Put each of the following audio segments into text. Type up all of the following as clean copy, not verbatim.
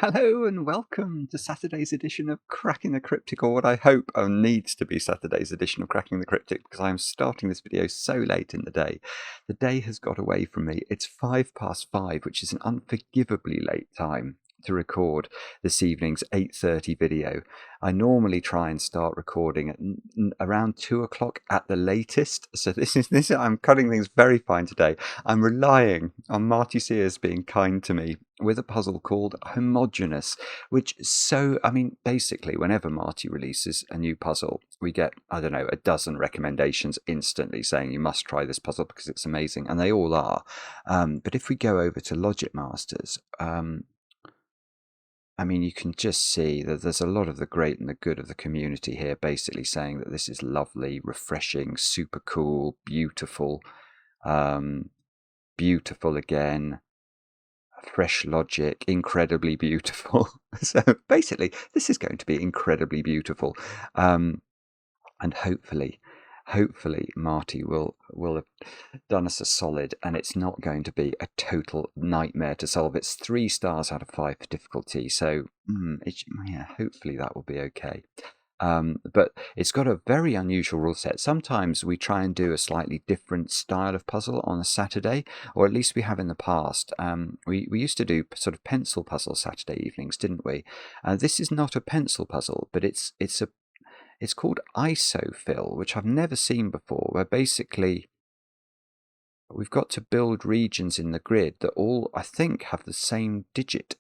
Hello and welcome to Saturday's edition of Cracking the Cryptic, or what I hope needs to be Saturday's edition of Cracking the Cryptic, because I'm starting this video so late in the day. The day has got away from me. It's 5:05, which is an unforgivably late time to record this evening's 8:30 video. I normally try and start recording at around 2 o'clock at the latest. So this I'm cutting things very fine today. I'm relying on Marty Sears being kind to me with a puzzle called Homogenous, which basically whenever Marty releases a new puzzle, we get, I don't know, a dozen recommendations instantly saying you must try this puzzle because it's amazing, and they all are. But if we go over to Logic Masters, you can just see that there's a lot of the great and the good of the community here basically saying that this is lovely, refreshing, super cool, beautiful, beautiful again, fresh logic, incredibly beautiful. So basically, this is going to be incredibly beautiful. And hopefully Marty will have done us a solid, and it's not going to be a total nightmare to solve. It's 3 stars out of 5 for difficulty, so hopefully that will be okay. But it's got a very unusual rule set. Sometimes we try and do a slightly different style of puzzle on a Saturday, or at least we have in the past. We used to do sort of pencil puzzle Saturday evenings, didn't we? This is not a pencil puzzle, but it's called Isofill, which I've never seen before, where basically we've got to build regions in the grid that all, I think, have the same digit.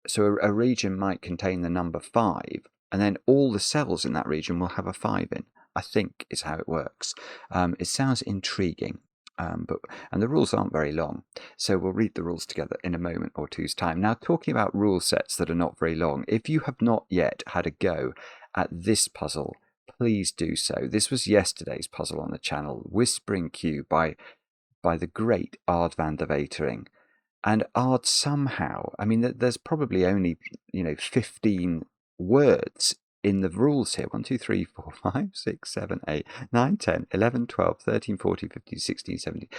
So a region might contain the number 5, and then all the cells in that region will have a 5 in, I think is how it works. It sounds intriguing, and the rules aren't very long, so we'll read the rules together in a moment or two's time. Now, talking about rule sets that are not very long, if you have not yet had a go at this puzzle, please do so. This was yesterday's puzzle on the channel, Whispering Cube by the great Ard van der Wetering. And Ard somehow, there's probably only 15 words in the rules here. 1, 2, 3, 4, 5, 6, 7, 8, 9, 10, 11, 12, 13, 14, 15, 16, 17.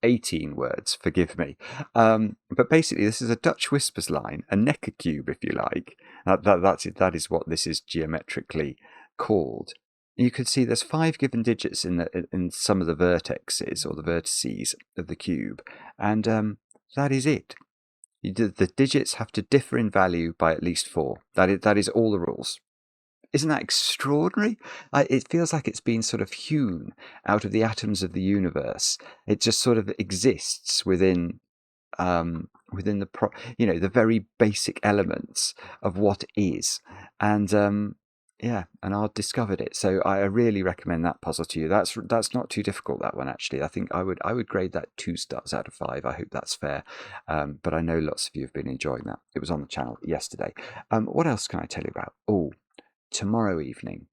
18 words, forgive me. But basically, this is a Dutch whispers line, a necker cube, if you like. That's it. That is what this is geometrically called. You can see there's 5 given digits in some of the vertexes or the vertices of the cube, and that is it. The digits have to differ in value by at least 4. That is all the rules. Isn't that extraordinary? It feels like it's been sort of hewn out of the atoms of the universe. It just sort of exists within the very basic elements of what is, and Ard discovered it. So I really recommend that puzzle to you. That's not too difficult, that one, actually. I think I would grade that 2 stars out of 5. I hope that's fair. But I know lots of you have been enjoying that. It was on the channel yesterday. What else can I tell you about? Tomorrow evening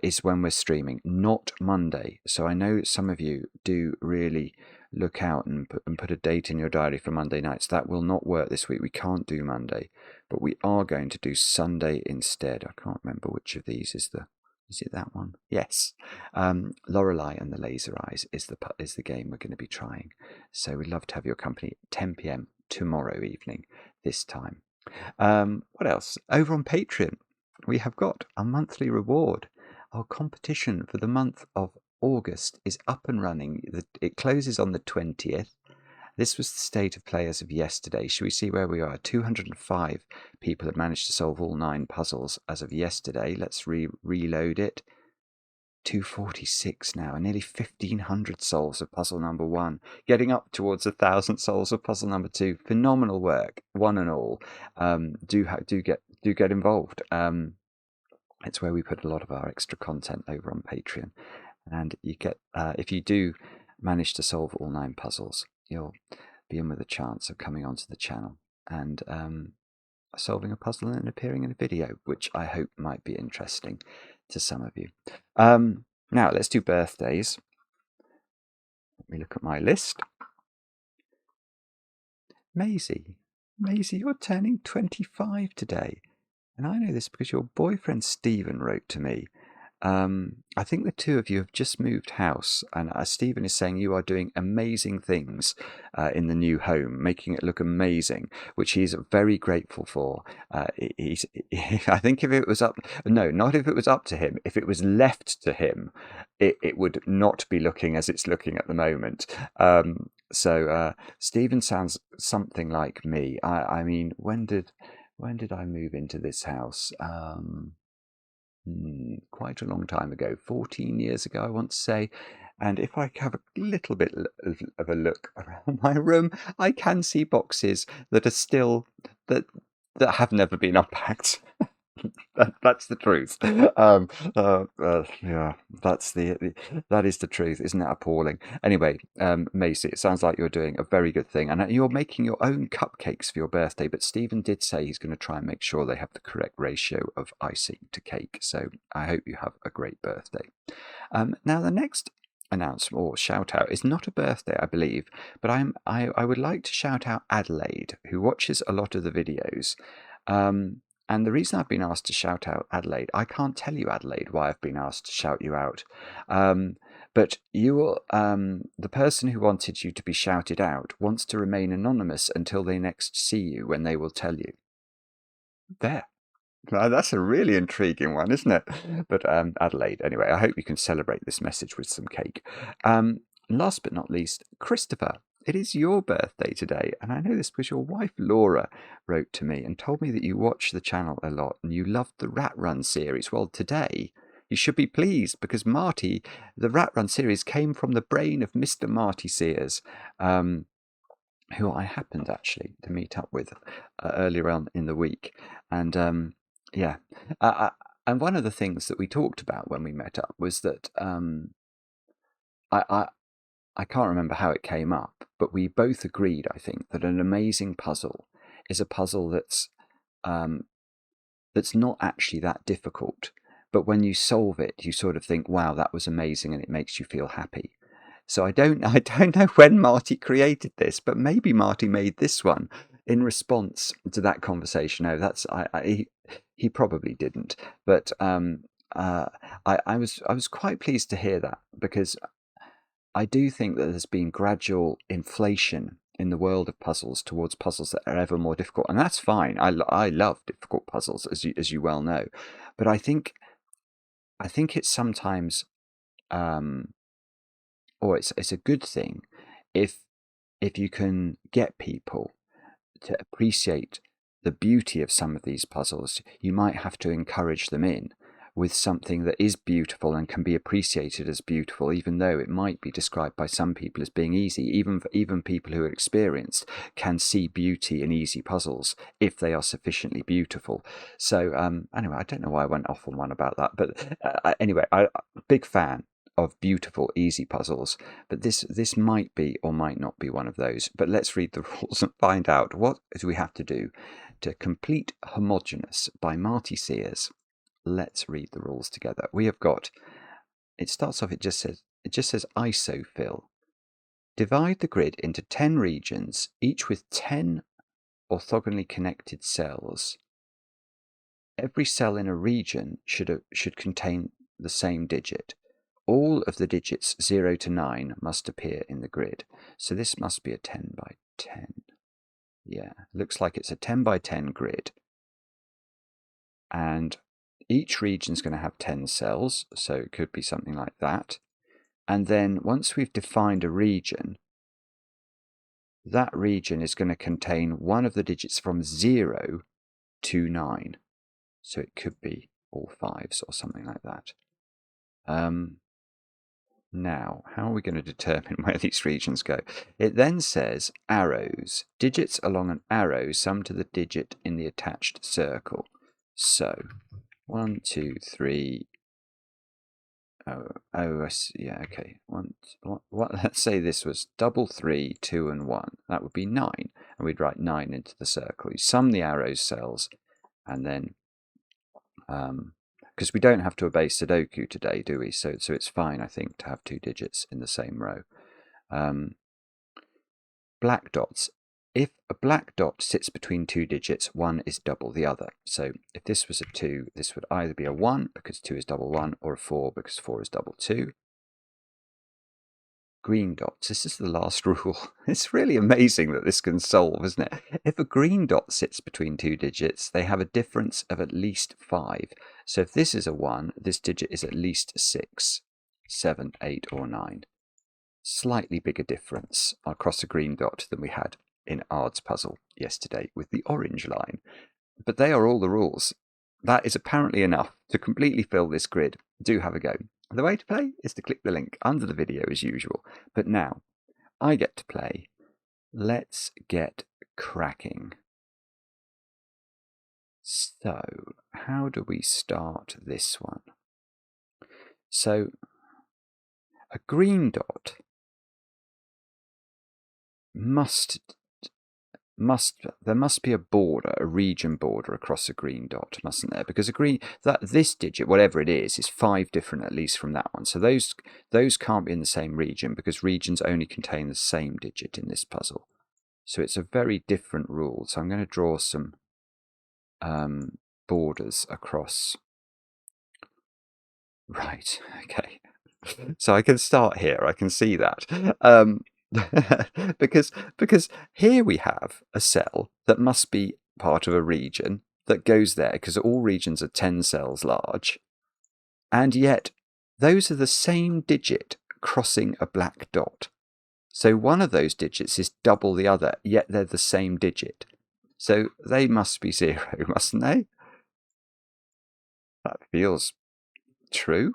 is when we're streaming, not Monday. So I know some of you do really look out and put a date in your diary for Monday nights. That will not work this week. We can't do Monday, but we are going to do Sunday instead. I can't remember which of these is it that one? Yes. Lorelei and the Laser Eyes is the game we're going to be trying. So we'd love to have your company at 10 p.m. tomorrow evening this time. What else? Over on Patreon, we have got a monthly reward. Our competition for the month of August is up and running. It closes on the 20th. This was the state of play as of yesterday. Shall we see where we are? 205 people have managed to solve all 9 puzzles as of yesterday. Let's reload it. 246 now, and nearly 1,500 solves of puzzle number 1, getting up towards 1,000 solves of puzzle number 2. Phenomenal work, one and all. Do get involved. It's where we put a lot of our extra content over on Patreon, and you get if you do manage to solve all 9 puzzles, you'll be in with a chance of coming onto the channel and solving a puzzle and appearing in a video, which I hope might be interesting to some of you. Now let's do birthdays. Let me look at my list. Maisie, you're turning 25 today. And I know this because your boyfriend Stephen wrote to me I think the two of you have just moved house, and Stephen is saying you are doing amazing things in the new home, making it look amazing, which he's very grateful for. I think if it was not if it was up to him, if it was left to him, it would not be looking as it's looking at the moment. So Stephen sounds something like me. I mean, when did I move into this house? Quite a long time ago, 14 years ago, I want to say. And if I have a little bit of a look around my room, I can see boxes that are still that have never been unpacked. That's the truth. Yeah, that is the truth. Isn't that appalling? Anyway, Macy, it sounds like you're doing a very good thing, and you're making your own cupcakes for your birthday. But Stephen did say he's going to try and make sure they have the correct ratio of icing to cake. So I hope you have a great birthday. Now the next announcement or shout out is not a birthday, I believe, but I would like to shout out Adelaide, who watches a lot of the videos. And the reason I've been asked to shout out Adelaide, I can't tell you, Adelaide, why I've been asked to shout you out. But you, the person who wanted you to be shouted out wants to remain anonymous until they next see you, when they will tell you. There. Now, that's a really intriguing one, isn't it? But Adelaide, anyway, I hope you can celebrate this message with some cake. Last but not least, Christopher. It is your birthday today, and I know this because your wife Laura wrote to me and told me that you watch the channel a lot and you loved the Rat Run series. Well, today you should be pleased because Marty, the Rat Run series came from the brain of Mr. Marty Sears, who I happened actually to meet up with earlier on in the week. And yeah, and one of the things that we talked about when we met up was that I can't remember how it came up, but we both agreed, I think, that an amazing puzzle is a puzzle that's not actually that difficult, but when you solve it, you sort of think, wow, that was amazing, and it makes you feel happy. So I don't know when Marty created this, but maybe Marty made this one in response to that conversation. No, he probably didn't, but I was quite pleased to hear that, because I do think that there's been gradual inflation in the world of puzzles towards puzzles that are ever more difficult, and that's fine. I love difficult puzzles, as you well know, but I think it's sometimes or it's a good thing if you can get people to appreciate the beauty of some of these puzzles. You might have to encourage them in with something that is beautiful and can be appreciated as beautiful, even though it might be described by some people as being easy. Even people who are experienced can see beauty in easy puzzles if they are sufficiently beautiful. So anyway, I don't know why I went off on one about that, but anyway, I'm a big fan of beautiful, easy puzzles, but this might be or might not be one of those. But let's read the rules and find out what do we have to do to complete Homogenous by Marty Sears. Let's read the rules together. We have got, it starts off, it just says Isofill. Divide the grid into 10 regions, each with 10 orthogonally connected cells. Every cell in a region should contain the same digit. All of the digits 0 to 9 must appear in the grid. So this must be a 10 by 10. Yeah, looks like it's a 10 by 10 grid. And each region is going to have 10 cells, so it could be something like that. And then once we've defined a region, that region is going to contain one of the digits from 0 to 9. So it could be all 5s or something like that. Now, how are we going to determine where these regions go? It then says arrows. Digits along an arrow sum to the digit in the attached circle. So 1, 2, 3. I see. Yeah, okay. Let's say this was double 3, 2, and 1. That would be 9, and we'd write 9 into the circle. You sum the arrows cells, and then because we don't have to obey Sudoku today, do we? So it's fine, I think, to have 2 digits in the same row. Black dots. if a black dot sits between two digits, one is double the other. So if this was a 2, this would either be a 1 because 2 is double 1, or a 4 because 4 is double 2. Green dots, this is the last rule. It's really amazing that this can solve, isn't it? If a green dot sits between two digits, they have a difference of at least 5. So if this is a 1, this digit is at least 6, 7, 8, or 9. Slightly bigger difference across a green dot than we had in Ard's puzzle yesterday with the orange line. But they are all the rules. That is apparently enough to completely fill this grid. Do have a go. The way to play is to click the link under the video as usual. But now, I get to play. Let's get cracking. So, how do we start this one? So, a green dot there must be a border, a region border across a green dot, mustn't there? Because this digit, whatever it is 5 different at least from that one. So those can't be in the same region because regions only contain the same digit in this puzzle. So it's a very different rule. So I'm going to draw some borders across. Right, okay. So I can start here. I can see that. because here we have a cell that must be part of a region that goes there because all regions are 10 cells large, and yet those are the same digit crossing a black dot. So one of those digits is double the other, yet they're the same digit. So they must be 0, mustn't they? That feels true.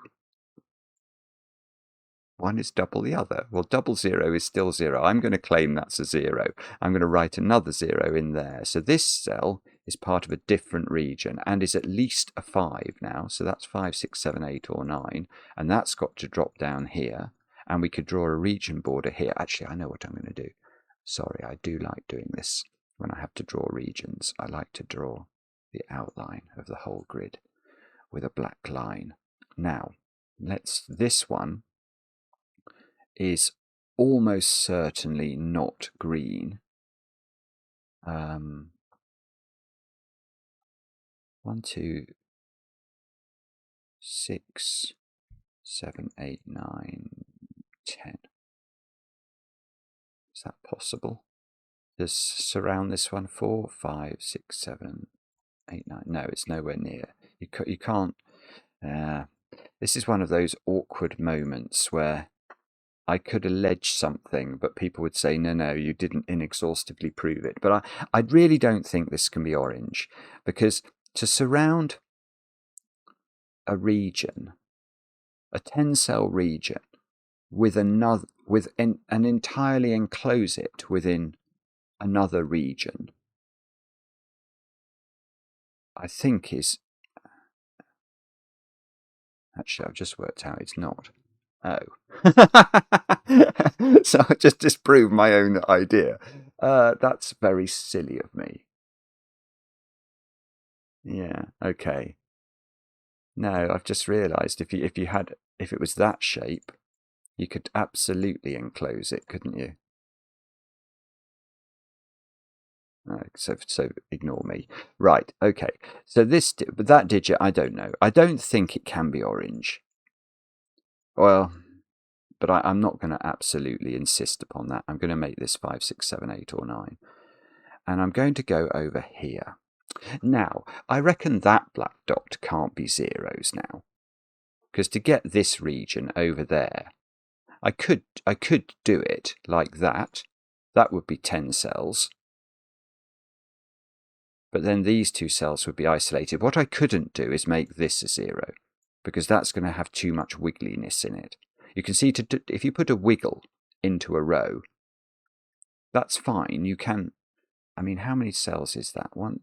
One is double the other. Well, double 0 is still 0. I'm going to claim that's a 0. I'm going to write another 0 in there. So this cell is part of a different region and is at least a 5 now. So that's 5, 6, 7, 8, or 9. And that's got to drop down here. And we could draw a region border here. Actually, I know what I'm going to do. Sorry, I do like doing this when I have to draw regions. I like to draw the outline of the whole grid with a black line. Now, this one is almost certainly not green. 1, 2, 6, 7, 8, 9, 10. Is that possible? Does surround this one 4, 5, 6, 7, 8, 9? No, it's nowhere near. You can't. This is one of those awkward moments where I could allege something, but people would say, no, you didn't inexhaustively prove it. But I really don't think this can be orange, because to surround a region, a 10-cell region, and entirely enclose it within another region, I think is... Actually, I've just worked out it's not. Oh. So I just disproved my own idea. That's very silly of me. Yeah, okay. No, I've just realised if it was that shape, you could absolutely enclose it, couldn't you? So ignore me. Right, okay. So but that digit, I don't know. I don't think it can be orange. Well, but I'm not going to absolutely insist upon that. I'm going to make this 5, 6, 7, 8, or 9. And I'm going to go over here. Now, I reckon that black dot can't be zeros now. Because to get this region over there, I could do it like that. That would be 10 cells. But then these 2 cells would be isolated. What I couldn't do is make this a 0, because that's going to have too much wiggliness in it. You can see if you put a wiggle into a row, that's fine. You can, I mean, how many cells is that? 1,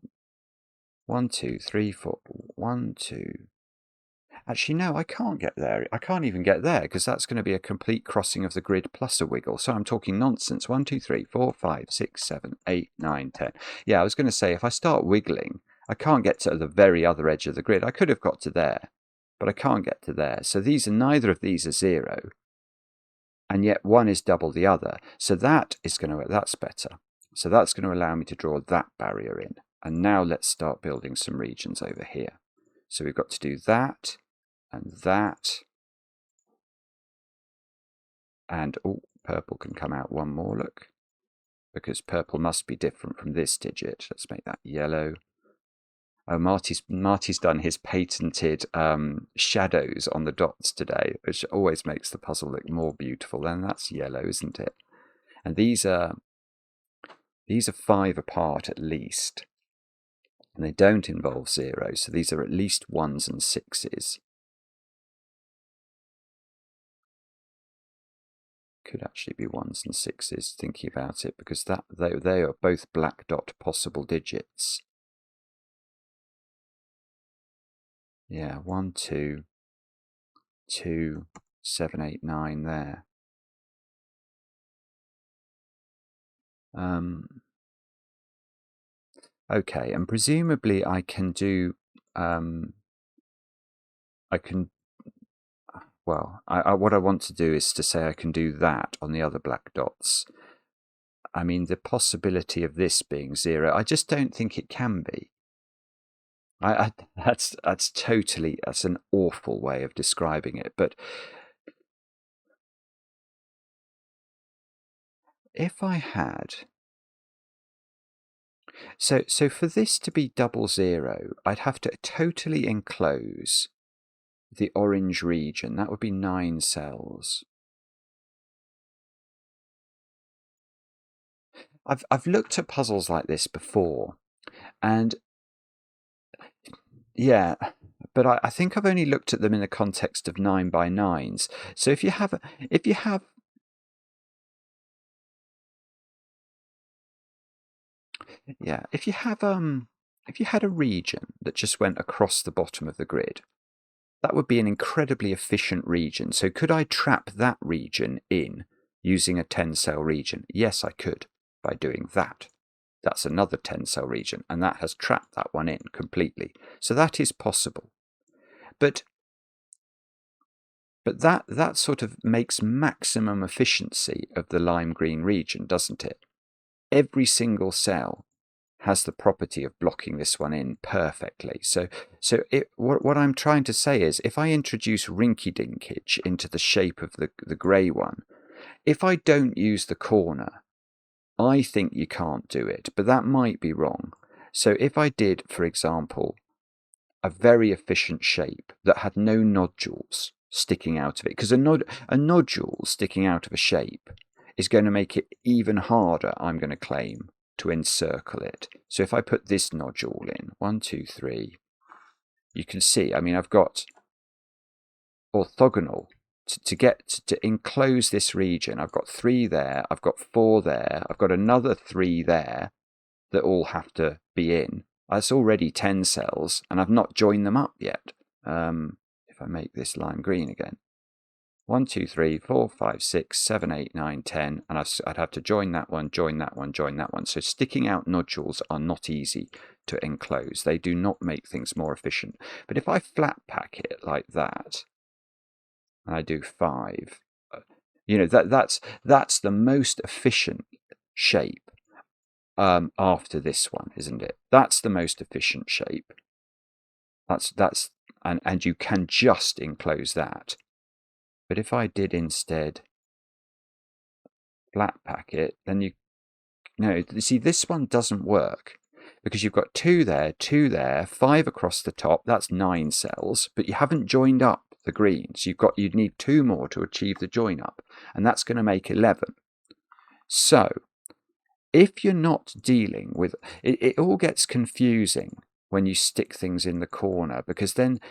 2, 3, 4, 1, 2. Actually, no, I can't get there. I can't even get there because that's going to be a complete crossing of the grid plus a wiggle. So I'm talking nonsense. 1, 2, 3, 4, 5, 6, 7, 8, 9, 10. Yeah, I was going to say if I start wiggling, I can't get to the very other edge of the grid. I could have got to there, but I can't get to there. So neither of these are 0. And yet one is double the other. So that's better. So that's going to allow me to draw that barrier in. And now let's start building some regions over here. So we've got to do that and that. And, oh, purple can come out one more, look. Because purple must be different from this digit. Let's make that yellow. Oh, Marty's done his patented shadows on the dots today, which always makes the puzzle look more beautiful. And that's yellow, isn't it? And these are 5 apart at least. And they don't involve 0, so these are at least 1s and 6s. Could actually be 1s and 6s, thinking about it, because they are both black dot possible digits. Yeah, 1, 2, 2, 7, 8, 9 there. Okay, and presumably I can do, what I want to do is to say I can do that on the other black dots. I mean, the possibility of this being 0, I just don't think it can be. That's an awful way of describing it, but if I had, so for this to be 00, I'd have to totally enclose the orange region. That would be 9 cells. I've looked at puzzles like this before, and yeah, but I think I've only looked at them in the context of 9x9s. So if you have a region that just went across the bottom of the grid, that would be an incredibly efficient region. So could I trap that region in using a 10-cell region? Yes, I could, by doing that. That's another 10-cell region, and that has trapped that one in completely. So that is possible. But that sort of makes maximum efficiency of the lime green region, doesn't it? Every single cell has the property of blocking this one in perfectly. So what I'm trying to say is, if I introduce rinky-dinkage into the shape of the grey one, if I don't use the corner, I think you can't do it, but that might be wrong. So if I did, for example, a very efficient shape that had no nodules sticking out of it, because a nodule sticking out of a shape is going to make it even harder, I'm going to claim, to encircle it. So if I put this nodule in, 1, 2, 3, you can see, I mean, I've got orthogonal to enclose this region. I've got 3 there, I've got 4 there, I've got another 3 there that all have to be in. That's already 10 cells, and I've not joined them up yet. If I make this lime green again, 1, 2, 3, 4, 5, 6, 7, 8, 9, 10, and I'd have to join that one, join that one, join that one. So sticking out nodules are not easy to enclose. They do not make things more efficient. But if I flat pack it like that, and I do 5, that's the most efficient shape after this one, isn't it? That's the most efficient shape. And you can just enclose that. But if I did instead flat pack it, then see, this one doesn't work, because you've got 2 there, 2 there, 5 across the top. That's 9 cells, but you haven't joined up the greens. You'd need 2 more to achieve the join up, and that's going to make 11. So if you're not dealing with it, all gets confusing when you stick things in the corner, because then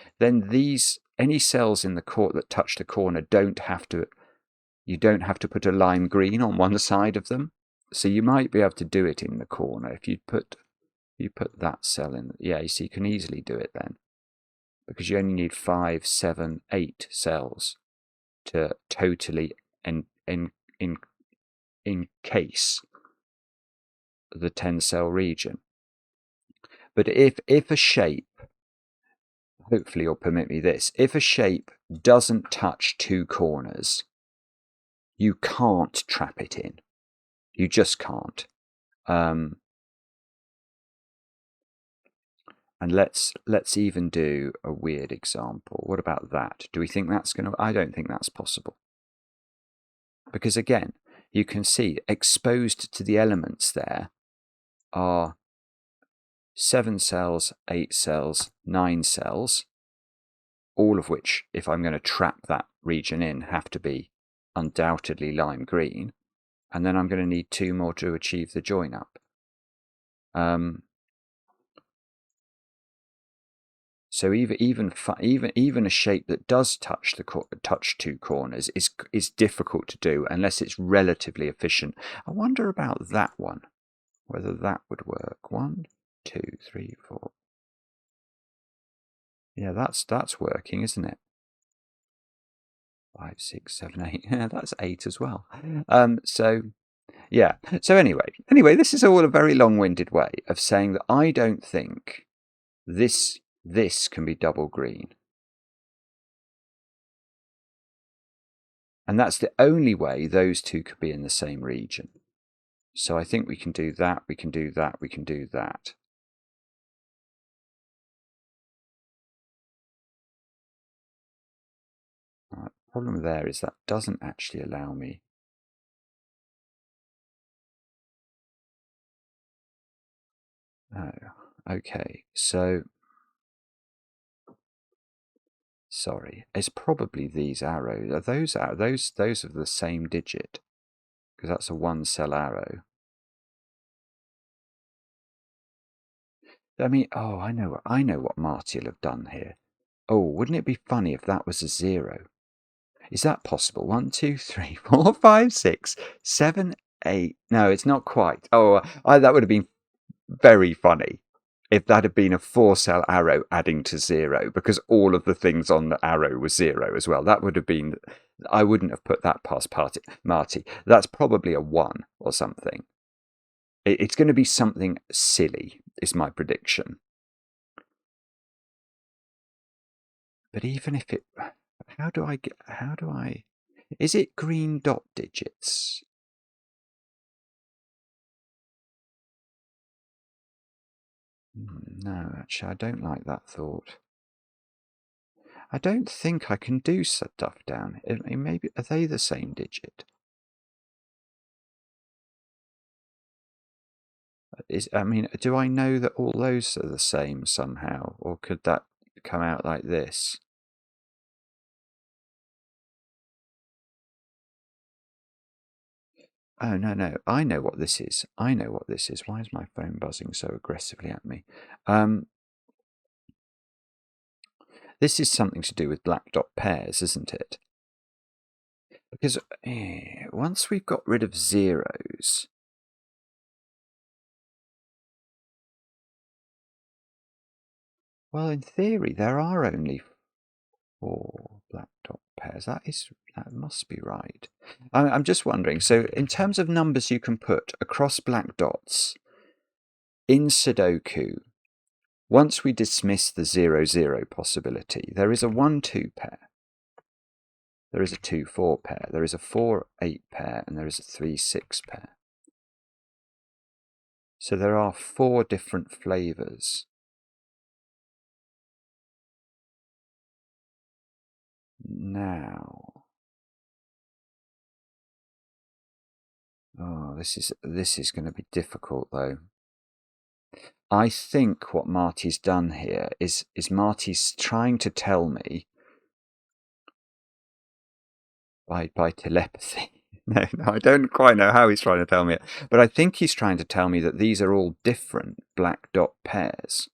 any cells in the that touch the corner you don't have to put a lime green on one side of them. So you might be able to do it in the corner if you put that cell in. Yeah, you see, you can easily do it then, because you only need 5, 7, 8 cells to totally encase the 10-cell region. But if a shape, hopefully you'll permit me this, if a shape doesn't touch 2 corners, you can't trap it in. You just can't. And let's even do a weird example. What about that? Do we think that's going to... I don't think that's possible. Because again, you can see exposed to the elements there are 7 cells, 8 cells, 9 cells, all of which, if I'm going to trap that region in, have to be undoubtedly lime green. And then I'm going to need 2 more to achieve the join up. So even a shape that does touch 2 corners is difficult to do unless it's relatively efficient. I wonder about that one, whether that would work. 1, 2, 3, 4. Yeah, that's working, isn't it? 5, 6, 7, 8. Yeah, that's 8 as well. So yeah. So anyway, this is all a very long-winded way of saying that I don't think this can be double green. And that's the only way those two could be in the same region. So I think we can do that, we can do that, we can do that. The problem there is that doesn't actually allow me. Oh, okay. So, sorry, it's probably these arrows. Are those of the same digit? Because that's a 1-cell arrow. I mean, oh, I know what Marty will have done here. Oh, wouldn't it be funny if that was a 0? Is that possible? 1, 2, 3, 4, 5, 6, 7, 8. No, it's not quite. Oh, that would have been very funny if that had been a 4-cell arrow adding to 0, because all of the things on the arrow was 0 as well. That would have been... I wouldn't have put that past Marty. That's probably a 1 or something. It's going to be something silly, is my prediction. But even if it... How do I... Is it green dot digits? No, actually, I don't like that thought. I don't think I can do stuff down. Maybe, are they the same digit? I mean, do I know that all those are the same somehow? Or could that come out like this? Oh, no. I know what this is. Why is my phone buzzing so aggressively at me? This is something to do with black dot pairs, isn't it? Because once we've got rid of zeros... Well, in theory, there are only 4 black dot pairs. That must be right. I'm just wondering, so in terms of numbers you can put across black dots in Sudoku, once we dismiss the 0-0 possibility, there is a 1-2 pair, there is a 2-4 pair, there is a 4-8 pair, and there is a 3-6 pair. So there are 4 different flavors. Now, oh, this is going to be difficult though. I think what Marty's done here is Marty's trying to tell me by telepathy. No, I don't quite know how he's trying to tell me it, but I think he's trying to tell me that these are all different black dot pairs,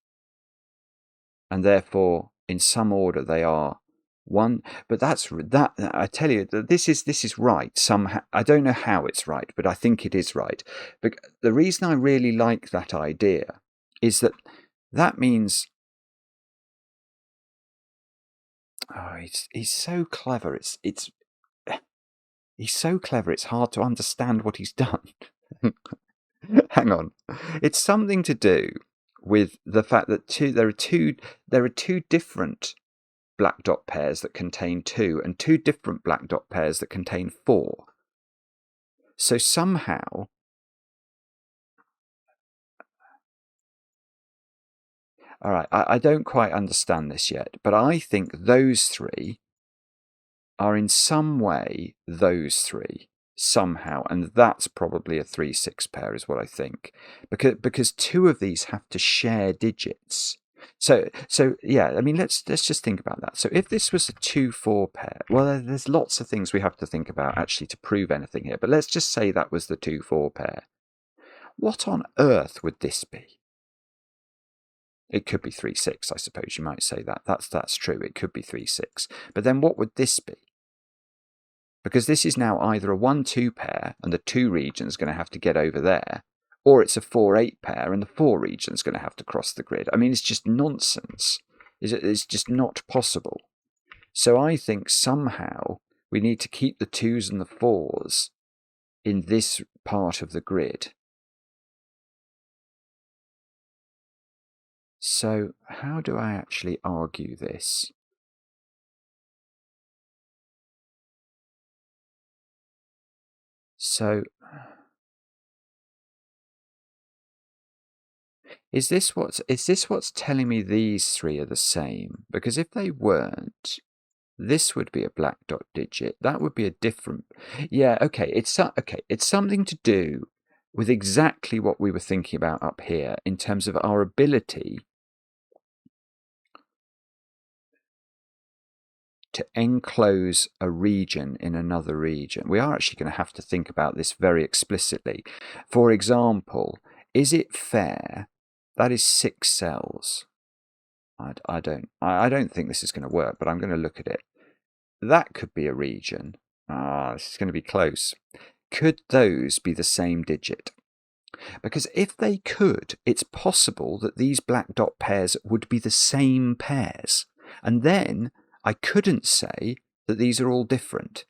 and therefore in some order they are one. But that I tell you, this is right somehow. I don't know how it's right, but I think it is right. But the reason I really like that idea is that means... Oh, he's so clever. He's so clever. It's hard to understand what he's done. Hang on. It's something to do with the fact that there are two different black dot pairs that contain 2 and 2 different black dot pairs that contain 4. So somehow All right, I don't quite understand this yet, but I think those three are in some way those three somehow, and that's probably a 3-6 pair is what I think, because two of these have to share digits. So yeah, I mean, let's just think about that. So if this was a 2-4 pair, well, there's lots of things we have to think about actually to prove anything here, but let's just say that was the 2-4 pair. What on earth would this be? It could be 3-6, I suppose you might say that. That's true. It could be 3-6. But then what would this be? Because this is now either a 1-2 pair and the 2 region's going to have to get over there, or it's a 4-8 pair and the 4 region's going to have to cross the grid. I mean, it's just nonsense. It's just not possible. So I think somehow we need to keep the 2s and the 4s in this part of the grid. So how do I actually argue this? So is this what's telling me these three are the same? Because if they weren't, this would be a black dot digit. That would be a different. Yeah, okay. It's something to do with exactly what we were thinking about up here in terms of our ability to enclose a region in another region. We are actually going to have to think about this very explicitly. For example, is it fair? That is 6 cells. I don't think this is going to work, but I'm going to look at it. That could be a region. This is going to be close. Could those be the same digit? Because if they could, it's possible that these black dot pairs would be the same pairs. And then I couldn't say that these are all different.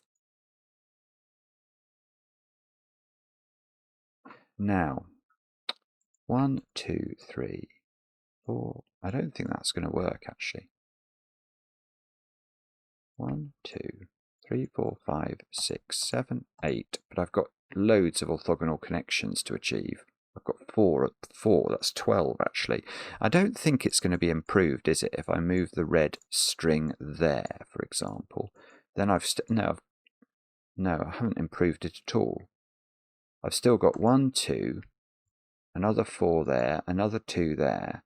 Now, 1, 2, 3, 4. I don't think that's going to work, actually. 1, 2, 3, 4, 5, 6, 7, 8. But I've got loads of orthogonal connections to achieve. I've got 4 at 4. That's 12, actually. I don't think it's going to be improved, is it? If I move the red string there, for example, then no, I haven't improved it at all. I've still got 1, 2, another 4 there, another 2 there,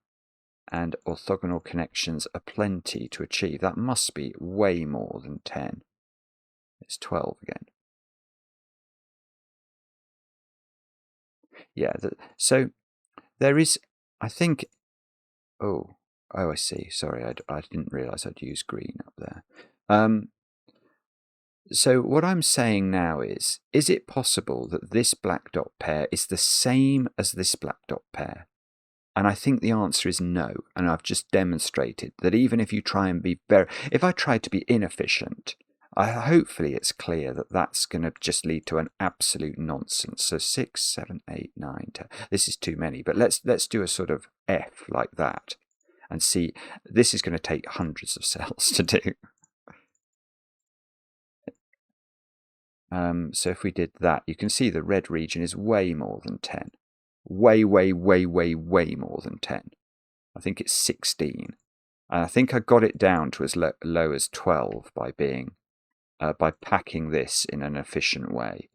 and orthogonal connections aplenty to achieve. That must be way more than 10. It's 12 again. Yeah, so there is, I think, oh, I see. Sorry, I didn't realise I'd use green up there. So what I'm saying now is it possible that this black dot pair is the same as this black dot pair? And I think the answer is no. And I've just demonstrated that even if you try and be if I try to be inefficient, hopefully it's clear that that's going to just lead to an absolute nonsense. So 6, 7, 8, 9, 10. This is too many, but let's do a sort of F like that and see. This is going to take hundreds of cells to do. So if we did that, you can see the red region is way more than 10. Way more than 10. I think it's 16. And I think I got it down to as low as 12 by packing this in an efficient way.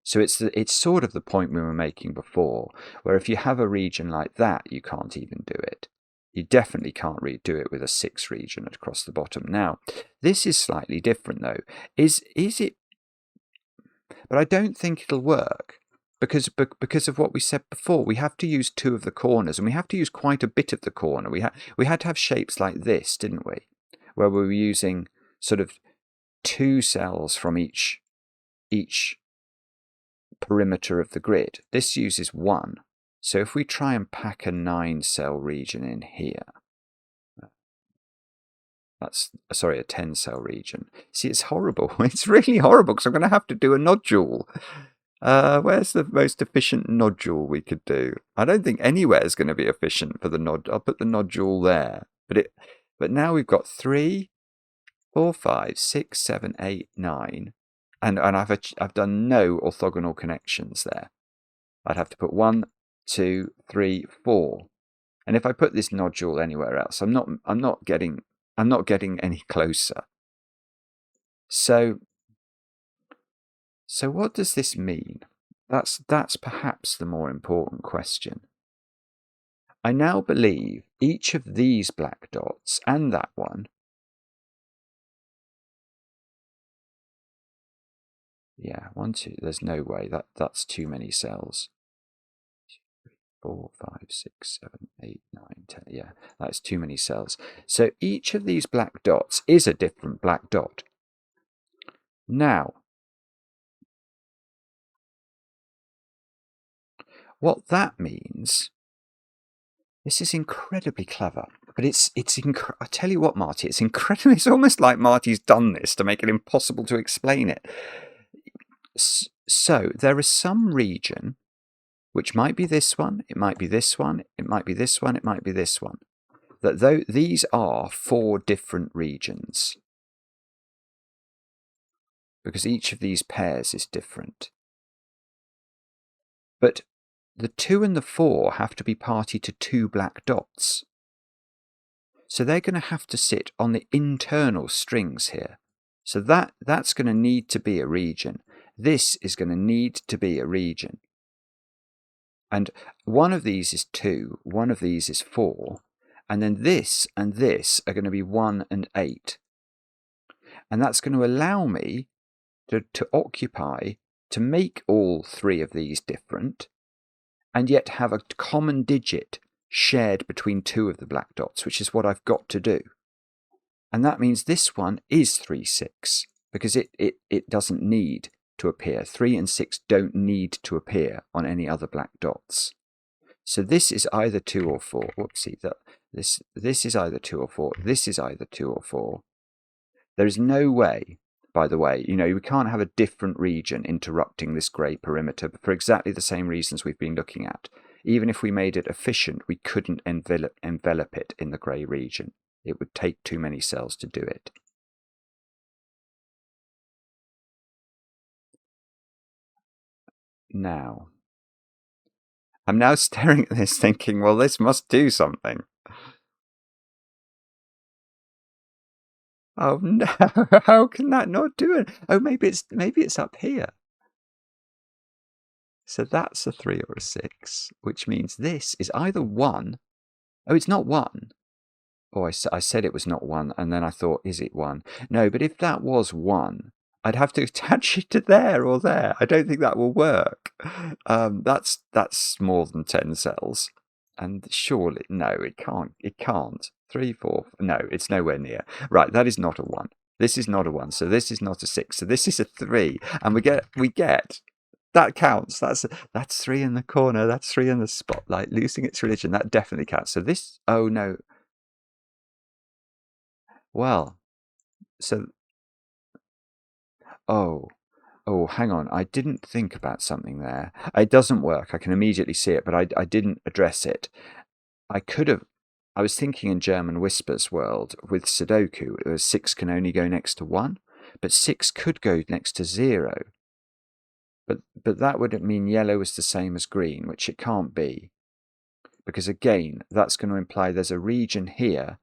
So it's sort of the point we were making before, where if you have a region like that, you can't even do it. You definitely can't do it with a 6 region across the bottom. Now, this is slightly different though. Is it? But I don't think it'll work because of what we said before. We have to use 2 of the corners, and we have to use quite a bit of the corner. We had to have shapes like this, didn't we? Where we were using sort of 2 cells from each perimeter of the grid. This uses 1. So if we try and pack a 9-cell region in here, that's, sorry, a 10-cell region. See, it's horrible. It's really horrible because I'm going to have to do a nodule. Where's the most efficient nodule we could do? I don't think anywhere is going to be efficient for the nodule. I'll put the nodule there. But now we've got 3, 4, 5, 6, 7, 8, 9. And I've done no orthogonal connections there. I'd have to put 1, 2, 3, 4. And if I put this nodule anywhere else, I'm not getting any closer. So what does this mean? That's perhaps the more important question. I now believe each of these black dots and that one, yeah, 1, 2, there's no way, that's too many cells. 4, 5, 6, 7, 8, 9, 10, yeah, that's too many cells. So each of these black dots is a different black dot. Now, what that means, this is incredibly clever, but I tell you what, Marty, it's incredible. It's almost like Marty's done this to make it impossible to explain it. So there is some region, which might be this one, it might be this one, it might be this one, it might be this one, that these are 4 different regions, because each of these pairs is different. But the 2 and the 4 have to be party to 2 black dots. So they're going to have to sit on the internal strings here. So that's going to need to be a region. This is going to need to be a region. And one of these is 2, one of these is 4, and then this and this are going to be 1 and 8. And that's going to allow me to make all 3 of these different, and yet have a common digit shared between 2 of the black dots, which is what I've got to do. And that means this one is 3, 6, because it doesn't need to appear. 3 and 6 don't need to appear on any other black dots. So this is either 2 or 4. Whoopsie, this is either 2 or 4. This is either 2 or 4. There is no way, by the way, we can't have a different region interrupting this grey perimeter for exactly the same reasons we've been looking at. Even if we made it efficient, we couldn't envelop it in the grey region. It would take too many cells to do it. Now, I'm now staring at this thinking, well, this must do something. Oh no, how can that not do it? Oh, maybe it's up here. So that's a 3 or a 6, which means this is either 1. Oh, it's not 1. Oh, I said it was not 1, and then I thought, is it 1? No, but if that was 1, I'd have to attach it to there or there. I don't think that will work. That's more than 10 cells. And surely, no, it can't. It can't. 3, 4, no, it's nowhere near. Right, that is not a 1. This is not a 1, so this is not a 6. So this is a 3, and we get that counts. That's 3 in the corner. That's 3 in the spotlight, losing its religion. That definitely counts. So this, oh no. Well, so, oh, hang on. I didn't think about something there. It doesn't work. I can immediately see it, but I didn't address it. I was thinking in German Whispers world with Sudoku, 6 can only go next to 1, but 6 could go next to 0. But that would mean yellow is the same as green, which it can't be. Because again, that's going to imply there's a region here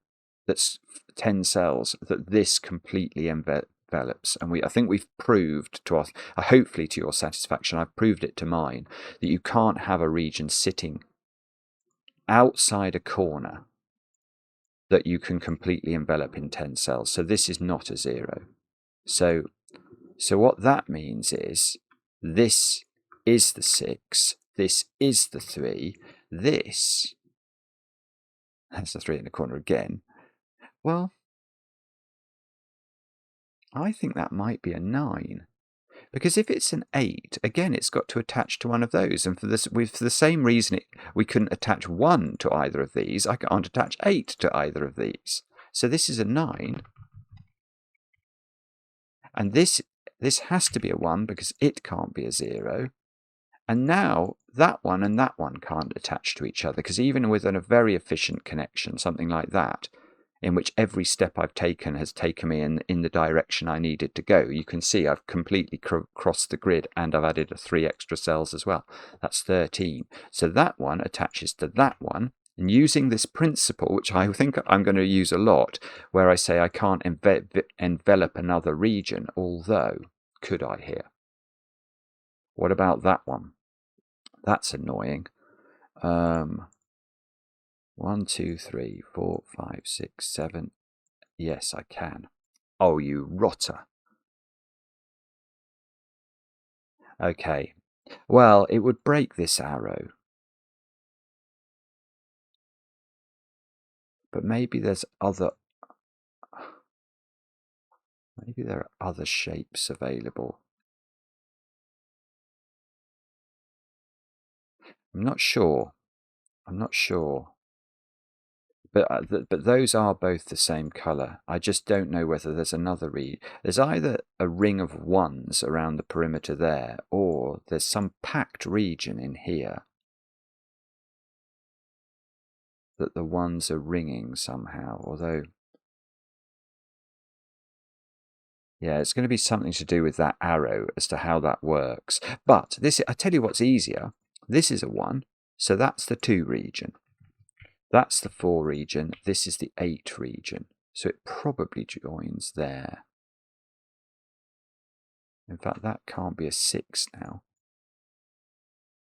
that's 10 cells that this completely envelops. And I think we've proved to us, hopefully to your satisfaction, I've proved it to mine, that you can't have a region sitting outside a corner that you can completely envelop in 10 cells. So this is not a 0. So what that means is this is the 6, this is the 3, that's the 3 in the corner again. Well, I think that might be a 9. Because if it's an 8, again, it's got to attach to one of those. And for the same reason we couldn't attach 1 to either of these, I can't attach 8 to either of these. So this is a 9. And this has to be a 1 because it can't be a 0. And now that one and that one can't attach to each other, because even within a very efficient connection, something like that, in which every step I've taken has taken me in the direction I needed to go, you can see I've completely crossed the grid, and I've added 3 extra cells as well. That's 13. So that one attaches to that one, And using this principle, which I think I'm going to use a lot, where I say I can't envelop another region, although, could I here? What about that one? That's annoying. 1, 2, 3, 4, 5, 6, 7. Yes, I can. Oh, you rotter. Okay. Well, it would break this arrow. But maybe there are other shapes available. I'm not sure. But those are both the same color. I just don't know whether there's another read. There's either a ring of ones around the perimeter there, or there's some packed region in here that the ones are ringing somehow, although... Yeah, it's going to be something to do with that arrow as to how that works. But this, I tell you what's easier. This is a 1, so that's the 2 region. That's the 4 region. This is the 8 region. So it probably joins there. In fact, that can't be a 6 now.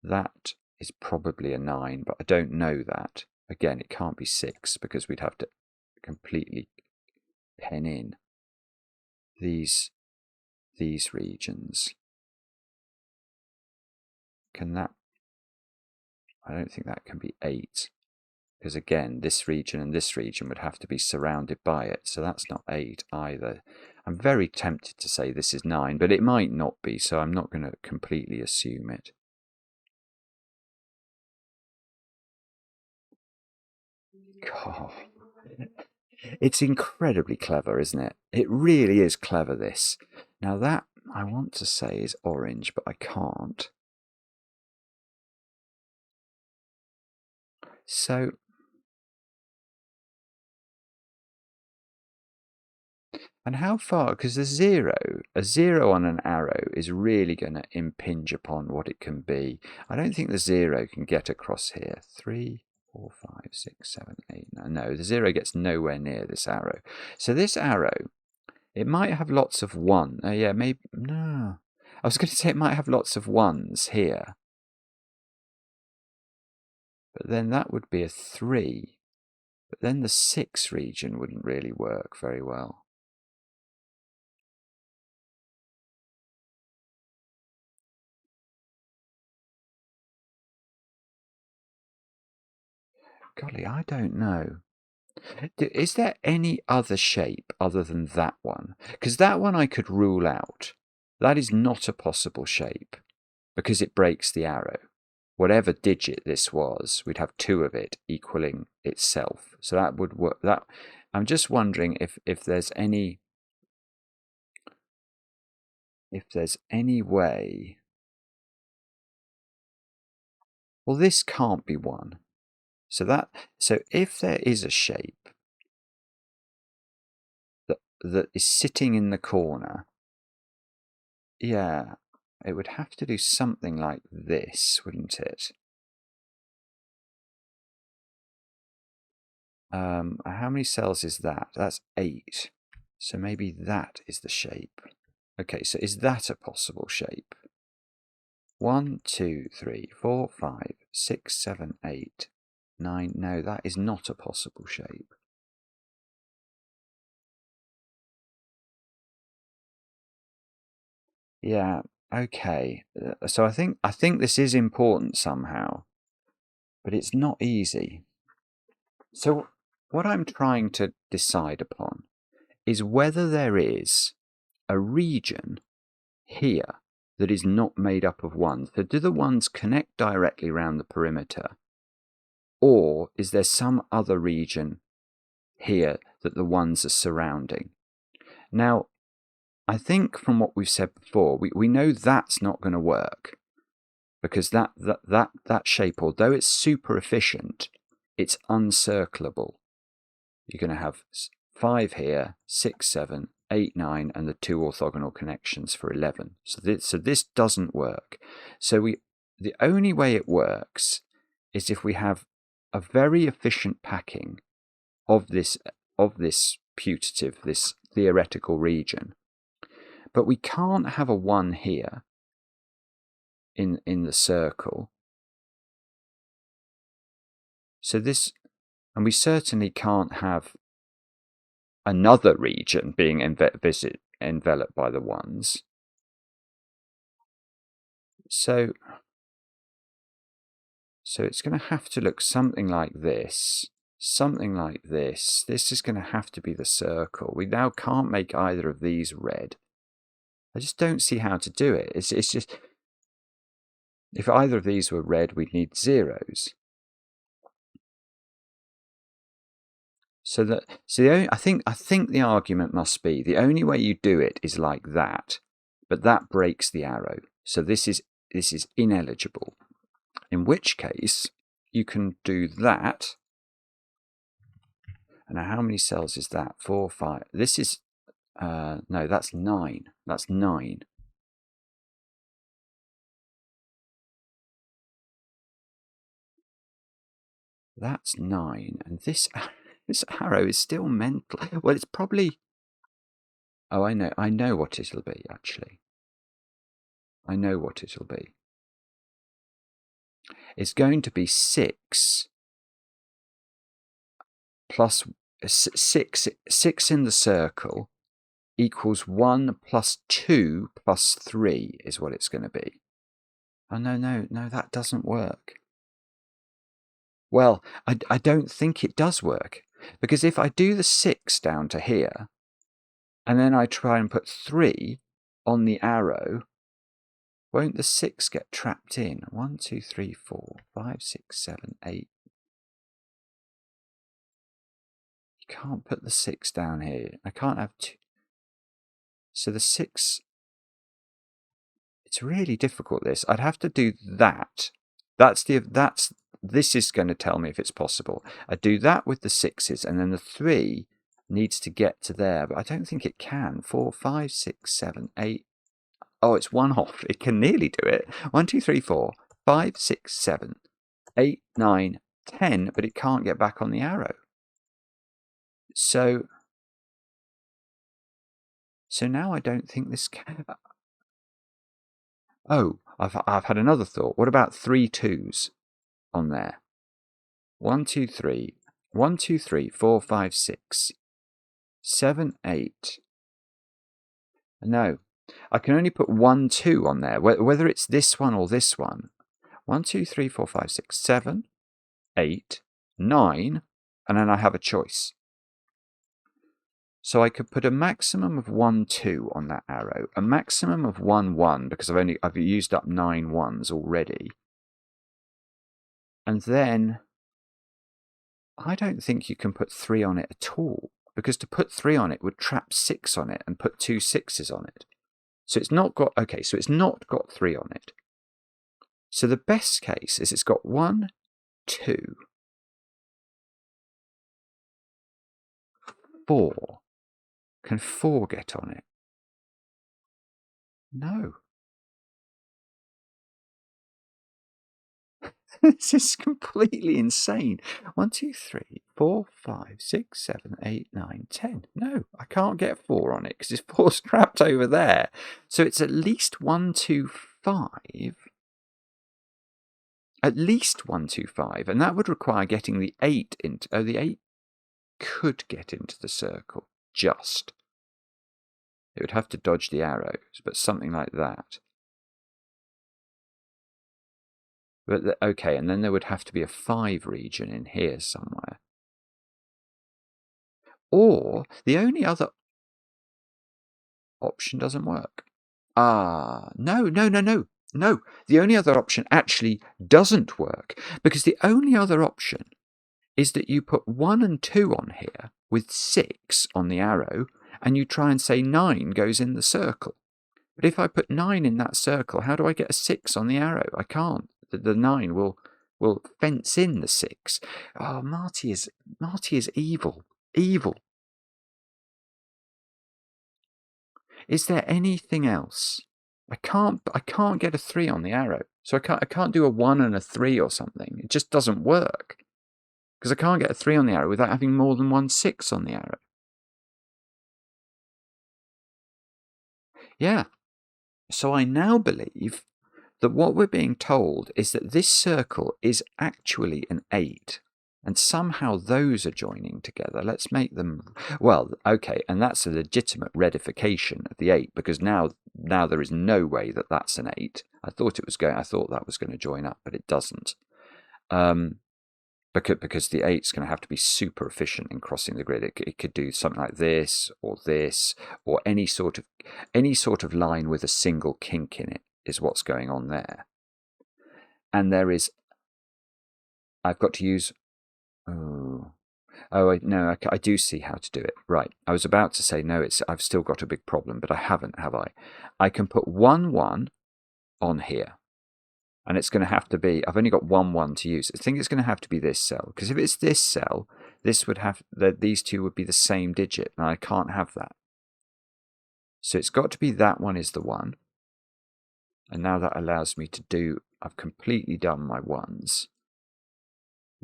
That is probably a 9, but I don't know that. Again, it can't be 6 because we'd have to completely pen in these regions. Can that... I don't think that can be 8. Because again, this region and this region would have to be surrounded by it. So that's not 8 either. I'm very tempted to say this is 9, but it might not be, so I'm not going to completely assume it. God. It's incredibly clever, isn't it? It really is clever, this. Now that I want to say is orange, but I can't. So... And how far? Because a 0 on an arrow is really going to impinge upon what it can be. I don't think the 0 can get across here. 3, 4, 5, 6, 7, 8, 9. No, the 0 gets nowhere near this arrow. So this arrow, it might have lots of 1. Yeah, maybe... No. I was going to say it might have lots of 1s here. But then that would be a 3. But then the 6 region wouldn't really work very well. Golly, I don't know. Is there any other shape other than that one? Because that one I could rule out. That is not a possible shape because it breaks the arrow. Whatever digit this was, we'd have 2 of it equaling itself. So that would work. That I'm just wondering if there's any way. Well, this can't be 1. So if there is a shape that is sitting in the corner, yeah, it would have to do something like this, wouldn't it? How many cells is that? That's 8. So maybe that is the shape. Okay, so is that a possible shape? 1, 2, 3, 4, 5, 6, 7, 8, 9. No, that is not a possible shape. Yeah, okay. So I think this is important somehow, but it's not easy. So what I'm trying to decide upon is whether there is a region here that is not made up of 1s. So do the 1s connect directly around the perimeter? Or is there some other region here that the 1s are surrounding? Now, I think from what we've said before, we know that's not going to work. Because that shape, although it's super efficient, it's uncirclable. You're going to have 5 here, 6, 7, 8, 9, and the 2 orthogonal connections for 11. So this doesn't work. So the only way it works is if we have a very efficient packing of this putative, this theoretical region. But we can't have a 1 here in the circle. So this, and we certainly can't have another region being enveloped by the 1s. So it's going to have to look something like this. Something like this. This is going to have to be the circle. We now can't make either of these red. I just don't see how to do it. It's just, if either of these were red, we'd need zeros. I think the argument must be the only way you do it is like that, but that breaks the arrow. So this is ineligible. In which case you can do that. And now how many cells is that? 4, 5. This is no, that's 9. That's 9. That's 9, and this arrow is still mental. Well, it's probably. Oh, I know what it'll be. Actually, I know what it'll be. It's going to be 6 plus 6 in the circle equals 1 plus 2 plus 3 is what it's going to be. Oh, no, that doesn't work. Well, I don't think it does work, because if I do the 6 down to here, and then I try and put 3 on the arrow, won't the 6 get trapped in? 1, 2, 3, 4, 5, 6, 7, 8. You can't put the 6 down here. I can't have 2. So the 6, it's really difficult, this. I'd have to do that. This is going to tell me if it's possible. I do that with the 6s, and then the 3 needs to get to there, but I don't think it can. 4, 5, 6, 7, 8. Oh, it's 1 off. It can nearly do it. 1, 2, 3, 4, 5, 6, 7, 8, 9, 10, but it can't get back on the arrow. So now I don't think this can. Oh, I've had another thought. What about 3 2s on there? 1, 2, 3. 1, 2, 3, 4, 5, 6, 7, 8. No, I can only put 1 2 on there, whether it's this one or this one. 1, 2, 3, 4, 5, 6, 7, 8, 9, and then I have a choice. So I could put a maximum of 1 2 on that arrow, a maximum of 1 1, because I've used up 9 1s already. And then I don't think you can put 3 on it at all, because to put 3 on it would trap 6 on it and put 2 6s on it. So it's not got 3 on it. So the best case is it's got 1, 2, 4. Can 4 get on it? No. This is completely insane. 1, 2, 3, 4, 5, 6, 7, 8, 9, 10. No, I can't get 4 on it because it's 4's trapped over there. So it's at least 1, 2, 5. At least 1, 2, 5. And that would require getting the 8 into. Oh, the 8 could get into the circle. Just. It would have to dodge the arrows, but something like that. But okay, and then there would have to be a 5 region in here somewhere. Or the only other option doesn't work. No. The only other option actually doesn't work, because the only other option is that you put 1 and 2 on here with 6 on the arrow, and you try and say 9 goes in the circle. But if I put 9 in that circle, how do I get a 6 on the arrow? I can't. The 9 will fence in the 6. Oh, Marty is evil. Evil. Is there anything else? I can't get a 3 on the arrow. So I can't do a 1 and a 3 or something. It just doesn't work. Because I can't get a 3 on the arrow without having more than one 6 on the arrow. Yeah. So I now believe that what we're being told is that this circle is actually an 8. And somehow those are joining together. Let's make them... Well, okay, and that's a legitimate redification of the 8, because now there is no way that that's an 8. I thought that was going to join up, but it doesn't. Because the 8's going to have to be super efficient in crossing the grid. It could do something like this, or any sort of line with a single kink in it is what's going on there. And there is... I've got to use... Oh, no, I do see how to do it. Right, I was about to say, no, I've still got a big problem, but I haven't, have I? I can put 1, 1 on here. And it's going to have to be, I've only got 1, 1 to use. I think it's going to have to be this cell. Because if it's this cell, this would have, these two would be the same digit. And I can't have that. So it's got to be that one is the 1. And now that allows me to do, I've completely done my 1s.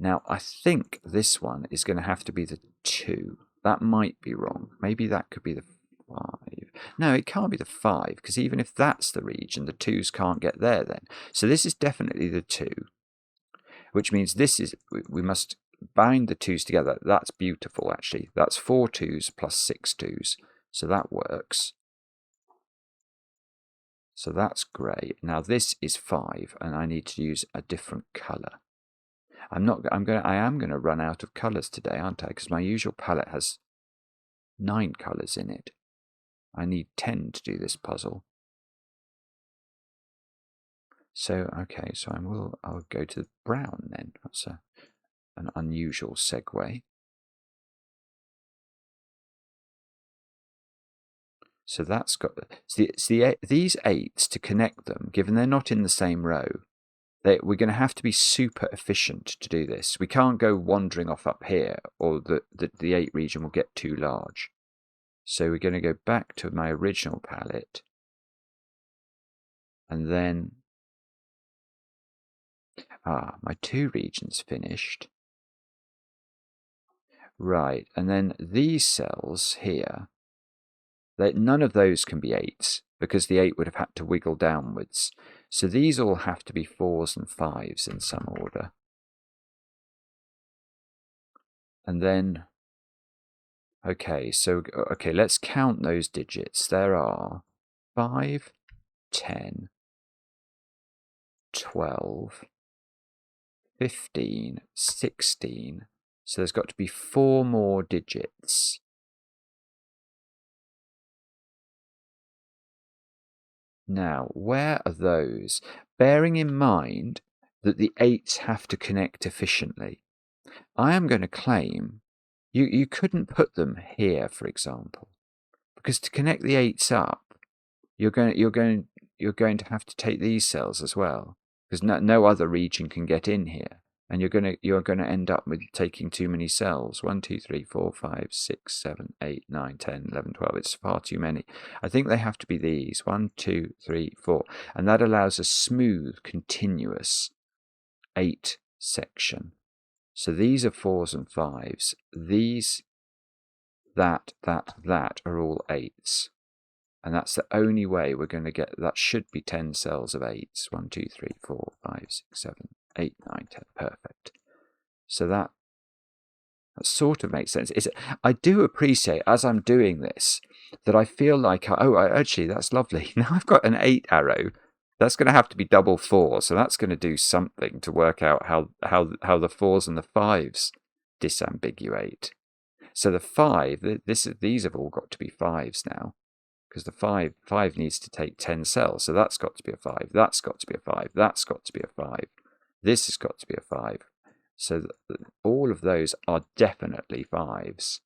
Now, I think this one is going to have to be the 2. That might be wrong. Maybe that could be the 5. No, it can't be the 5, because even if that's the region, the 2s can't get there then. So this is definitely the 2, which means this is, we must bind the 2s together. That's beautiful, actually. That's 4 2s plus 6 2s. So that works. So that's great. Now this is 5, and I need to use a different colour. I am going to run out of colours today, aren't I? Because my usual palette has 9 colours in it. I need 10 to do this puzzle. So, okay, so I'll go to brown then. That's an unusual segue. So that's got... these 8s, to connect them, given they're not in the same row, we're going to have to be super efficient to do this. We can't go wandering off up here, or the 8 region will get too large. So we're going to go back to my original palette. And then... my 2 regions finished. Right, and then these cells here, none of those can be 8s, because the 8 would have had to wiggle downwards. So these all have to be 4s and 5s in some order. And then, okay, let's count those digits. There are 5, 10, 12, 15, 16. So there's got to be 4 more digits. Now, where are those? Bearing in mind that the 8s have to connect efficiently, I am going to claim you couldn't put them here, for example, because to connect the 8s up, you're going to have to take these cells as well, because no other region can get in here, and you're going to end up with taking too many cells. 1, 2, 3, 4, 5, 6, 7, 8, 9, 10, 11, 12. It's far too many. I think they have to be these. 1, 2, 3, 4. And that allows a smooth, continuous 8 section. So these are 4s and 5s. These, that are all 8s. And that's the only way we're going to get... That should be 10 cells of 8s. 1, 2, 3, 4, 5, 6, 7, 8, 9, 10. Perfect. So that sort of makes sense. I do appreciate, as I'm doing this, that I feel like, actually, that's lovely. Now I've got an 8 arrow. That's going to have to be double 4. So that's going to do something to work out how the 4s and the 5s disambiguate. So the 5, these have all got to be 5s now. Because the 5 needs to take 10 cells. So that's got to be a 5. That's got to be a 5. That's got to be a 5. This has got to be a 5. So all of those are definitely 5s.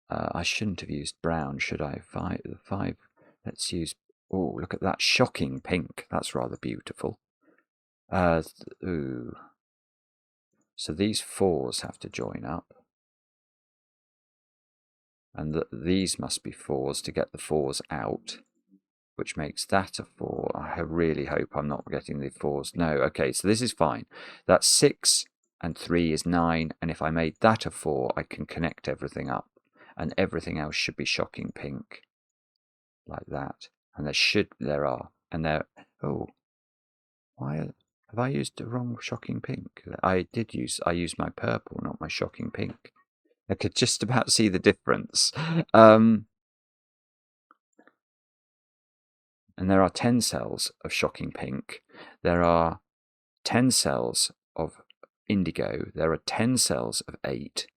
I shouldn't have used brown, should I? 5. Let's use... Oh, look at that shocking pink. That's rather beautiful. Ooh. So these 4s have to join up. And these must be 4s to get the 4s out, which makes that a 4. I really hope I'm not getting the 4s. No, okay, so this is fine. That's 6 and 3 is 9, and if I made that a 4, I can connect everything up, and everything else should be shocking pink, like that. And there are, and there, oh, why have I used the wrong shocking pink? I used my purple, not my shocking pink. I could just about see the difference. And there are 10 cells of shocking pink. There are 10 cells of indigo. There are 10 cells of 8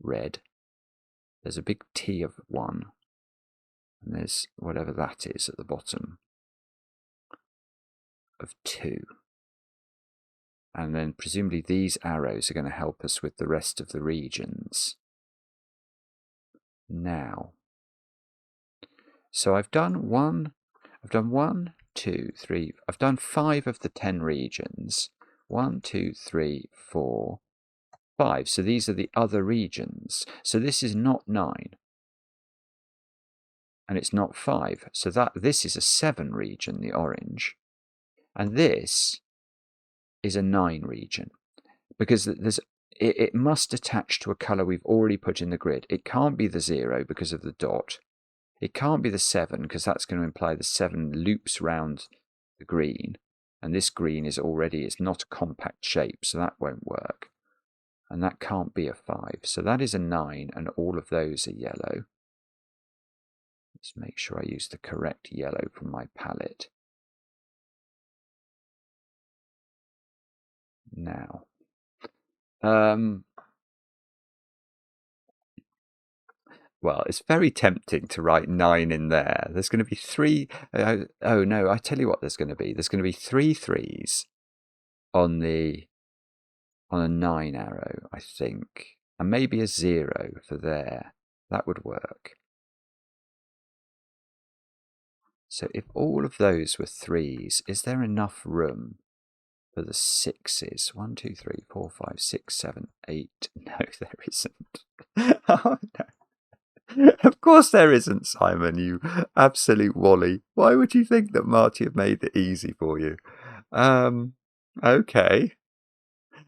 red. There's a big T of 1. And there's whatever that is at the bottom of 2. And then presumably these arrows are going to help us with the rest of the regions. Now, so I've done 1, 2, 3, I've done 5 of the 10 regions. 1, 2, 3, 4, 5. So these are the other regions. So this is not 9. And it's not 5. So this is a 7 region, the orange. And this is a 9 region. Because it must attach to a colour we've already put in the grid. It can't be the 0 because of the dot. It can't be the 7 because that's going to imply the 7 loops round the green. And this green is it's not a compact shape, so that won't work. And that can't be a 5. So that is a 9, and all of those are yellow. Let's make sure I use the correct yellow from my palette. Now, well, it's very tempting to write 9 in there. There's going to be 3. Oh no, I tell you what there's going to be. There's going to be 3 3s on a 9 arrow, I think. And maybe a 0 for there. That would work. So if all of those were 3s, is there enough room for the 6s? 1, 2, 3, 4, 5, 6, 7, 8. No, there isn't. Oh, no. Of course there isn't, Simon, you absolute wally. Why would you think that Marty had made it easy for you? Okay.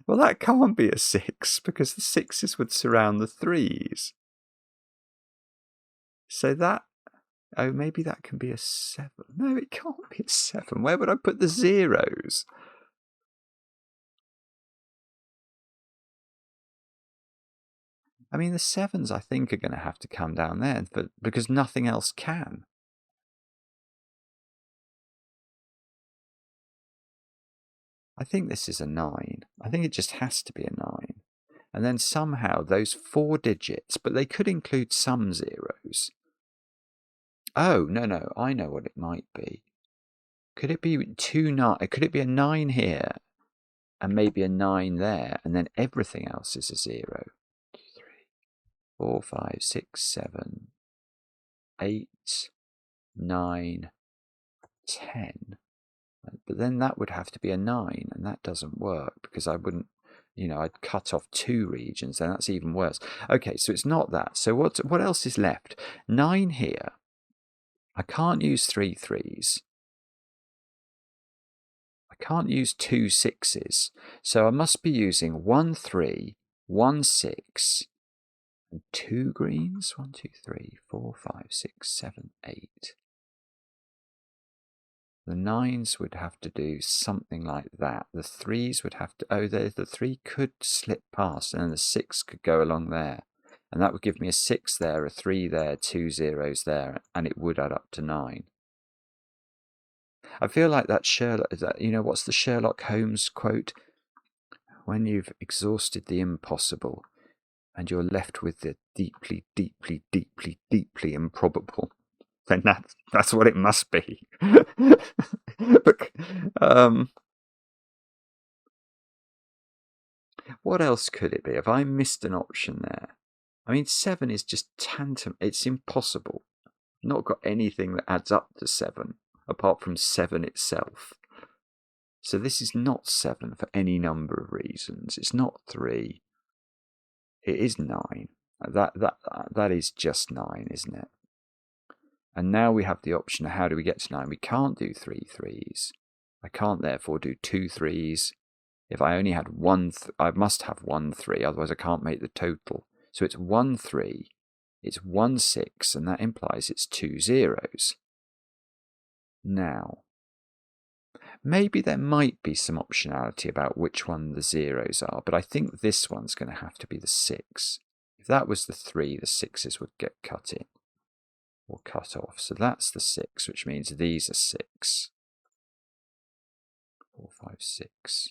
Well, that can't be a 6, because the 6s would surround the 3s. So that... Oh, maybe that can be a 7. No, it can't be a 7. Where would I put the 0s? I mean, the 7s, I think, are going to have to come down there, but because nothing else can. I think this is a 9. I think it just has to be a 9. And then somehow those 4 digits, but they could include some zeros. Oh, no, I know what it might be. Could it be 2 9? Could it be a 9 here and maybe a 9 there, and then everything else is a 0? 2, 3, 4, 5, 6, 7, 8, 9, 10. But then that would have to be a 9, and that doesn't work because I wouldn't, I'd cut off 2 regions, and that's even worse. Okay, so it's not that. So what else is left? 9 here. I can't use 3 3s. I can't use 2 6s. So I must be using 1 3, 1 6, and 2 greens. 1, 2, 3, 4, 5, 6, 7, 8. The 9s would have to do something like that. The 3s would have to... Oh, the 3 could slip past, and then the 6 could go along there. And that would give me a 6 there, a 3 there, 2 zeros there, and it would add up to 9. I feel like that Sherlock... what's the Sherlock Holmes quote? When you've exhausted the impossible, and you're left with the deeply, deeply, deeply, deeply improbable, then that's what it must be. But, what else could it be? Have I missed an option there? I mean, 7 is just tantamount. It's impossible. I've not got anything that adds up to 7, apart from 7 itself. So this is not 7 for any number of reasons. It's not 3. It is 9. That is just 9, isn't it? And now we have the option of how do we get to 9? We can't do 3 3s. I can't therefore do 2 3s. If I only had one, I must have 1, 3, otherwise I can't make the total. So it's 1, 3, it's 1, 6, and that implies it's 2 zeros. Now, maybe there might be some optionality about which one the zeros are, but I think this one's going to have to be the 6. If that was the 3, the 6s would get cut in, or cut off. So that's the 6, which means these are 6. 4, 5, 6.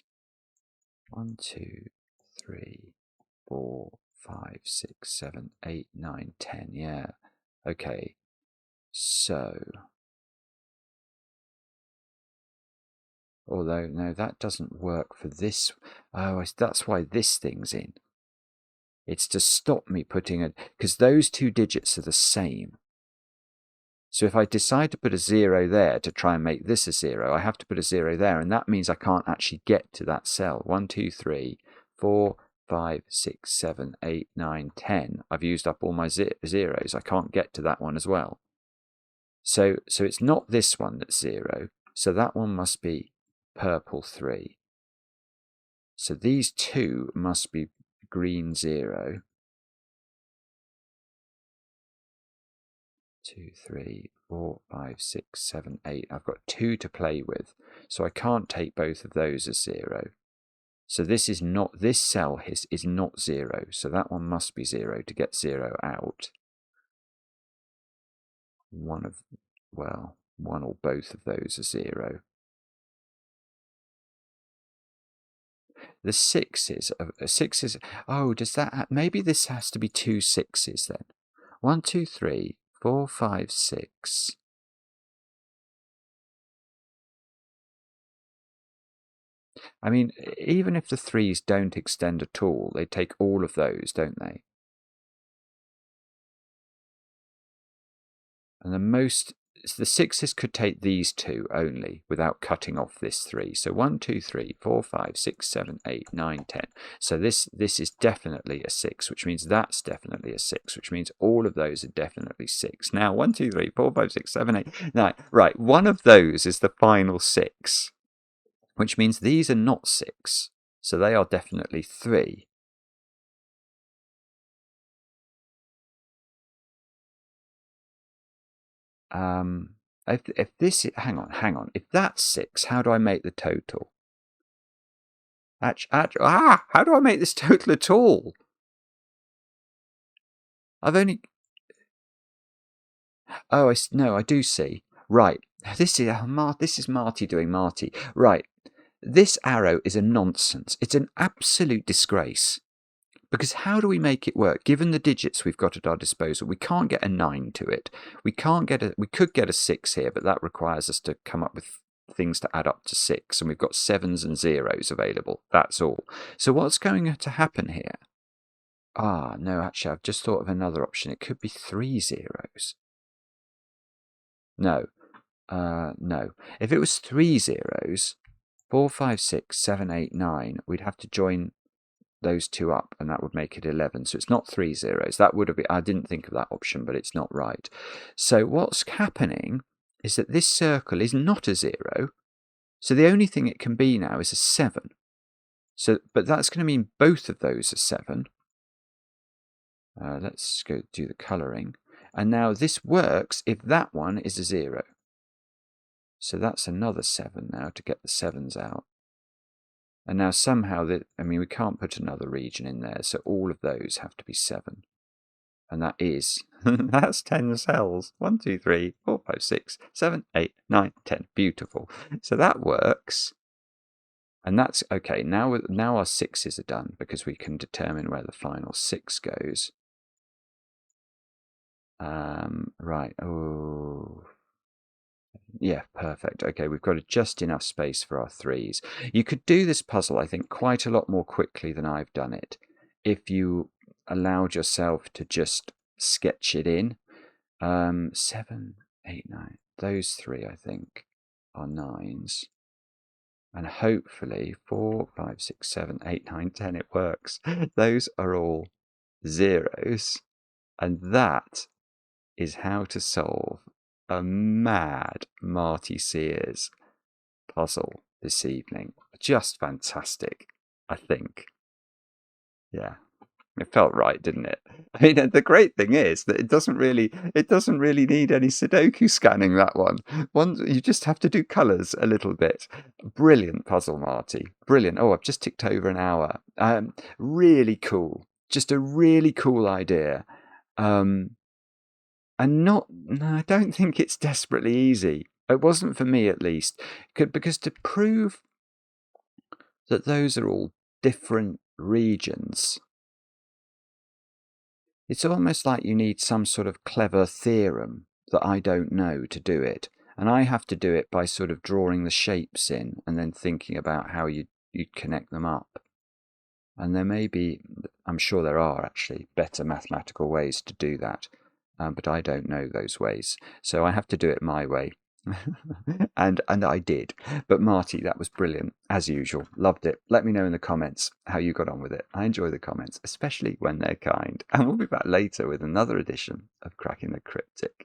1, 2, 3, 4, 5, 6, 7, 8, 9, 10. Yeah. Okay. So, although, no, that doesn't work for this. Oh, that's why this thing's in. It's to stop me putting it, because those two digits are the same. So if I decide to put a 0 there to try and make this a 0, I have to put a 0 there, and that means I can't actually get to that cell. 1, 2, 3, 4, 5, 6, 7, 8, 9, 10. I've used up all my zeros. I can't get to that one as well. So it's not this one that's 0. So that one must be purple 3. So these two must be green 0. 2, 3, 4, 5, 6, 7, 8. I've got 2 to play with, so I can't take both of those as 0. So this is not, this cell is not 0, so that one must be 0 to get 0 out. One or both of those are 0. The 6s, oh, does that, maybe this has to be 2 6s then. 1, 2, 3, 4, 5, 6. I mean, even if the 3s don't extend at all, they take all of those, don't they? And the 6s could take these 2 only without cutting off this 3. So 1, 2, 3, 4, 5, 6, 7, 8, 9, 10. So this is definitely a 6, which means that's definitely a 6, which means all of those are definitely 6. Now 1, 2, 3, 4, 5, 6, 7, 8, 9. Right, one of those is the final 6, which means these are not 6. So they are definitely 3. If this, hang on, if that's 6, how do I make the total? How do I make this total at all? I've only, oh, no, I do see. Right, this is Marty doing Marty. Right, this arrow is a nonsense. It's an absolute disgrace. Because how do we make it work? Given the digits we've got at our disposal, we can't get a 9 to it. We could get a 6 here, but that requires us to come up with things to add up to 6, and we've got 7s and 0s available. That's all. So what's going to happen here? No, actually, I've just thought of another option. It could be 3 zeros. No. No. If it was 3 zeros, 4, 5, 6, 7, 8, 9, we'd have to join those two up, and that would make it 11. So it's not 3 zeros. That would have been, I didn't think of that option, but it's not right. So what's happening is that this circle is not a 0. So the only thing it can be now is a 7. So, but that's going to mean both of those are 7. Let's go do the colouring. And now this works if that one is a 0. So that's another 7 now to get the 7s out. And now somehow, we can't put another region in there, so all of those have to be 7. And that is, that's 10 cells. 1, 2, 3, 4, 5, 6, 7, 8, 9, 10. Beautiful. So that works. And that's, okay, now our 6s are done, because we can determine where the final 6 goes. Right, oh... Yeah, perfect. Okay, we've got just enough space for our 3s. You could do this puzzle, I think, quite a lot more quickly than I've done it if you allowed yourself to just sketch it in. 7, 8, 9. Those 3, I think, are 9s. And hopefully 4, 5, 6, 7, 8, 9, 10, it works. Those are all 0s. And that is how to solve a mad Marty Sears puzzle. this evening. Just fantastic, I think. Yeah. It felt right, didn't it? I mean, the great thing is that it doesn't really need any Sudoku scanning, that one. You just have to do colours a little bit. Brilliant puzzle, Marty. Brilliant. Oh, I've just ticked over an hour. Really cool. Just a really cool idea. And no, I don't think it's desperately easy. It wasn't for me, at least. Because to prove that those are all different regions, it's almost like you need some sort of clever theorem that I don't know to do it. And I have to do it by sort of drawing the shapes in and then thinking about how you'd connect them up. And there may be, I'm sure there are actually, better mathematical ways to do that. But I don't know those ways. So I have to do it my way. and I did. But Marty, that was brilliant, as usual. Loved it. Let me know in the comments how you got on with it. I enjoy the comments, especially when they're kind. And we'll be back later with another edition of Cracking the Cryptic.